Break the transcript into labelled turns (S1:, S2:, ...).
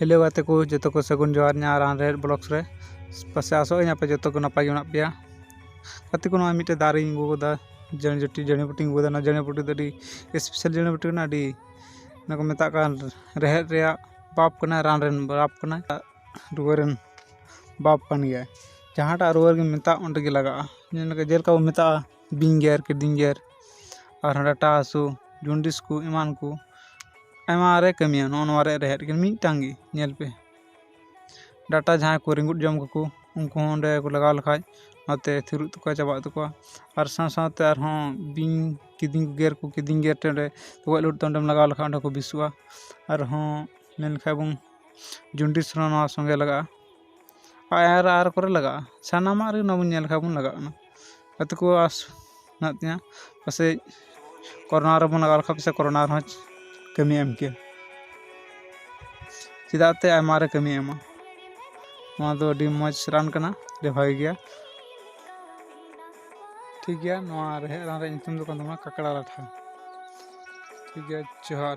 S1: Hello गाते को जो को सगुन जोहार रान रेड ब्लॉक्स रे पासे आसो पे जो को नपाय गे पे गाते को मिट्टे दारे अगुदा जड़ीबूटी अगुदा जड़ीबूटी दी स्पेशल जड़ीबूटी को मेता रेहेद बाप रान रेन बाप रुआरेन बाप गया जहाँटा रुआ मेता अंडे लगा जेलका मेता बिंग गेर किडिन गेर और डाटा हासु जूंडिस को एमान को आयमा रे कमिया नोरे रेहेद के मिटांगी नेल पे डाटा जहाँ को रिंगुट जम को उनको अंडे को लगा लखाय नाते थिरुत तक चाबा तक और साथ बिंग किदिन गेर टेंडे तो लुट तंडम लगा लखा अंडे को बिसुआ और मेन खाबुन जूंडिस संगे लगा आर करे लगा सानामा रे नबुन नेल खाबुन लगा गाते को आस नातिया पासे कोरोना रे बन लगा लखा पासे कोरोना रे कमी एम के चिदाते आयमारे कमी एमा नवा दो अडी मज रान कना रे भाई गया ठीक गया नवा रे रान रे नितुम दो कन काकड़ा लाठा ठीक है जोहार।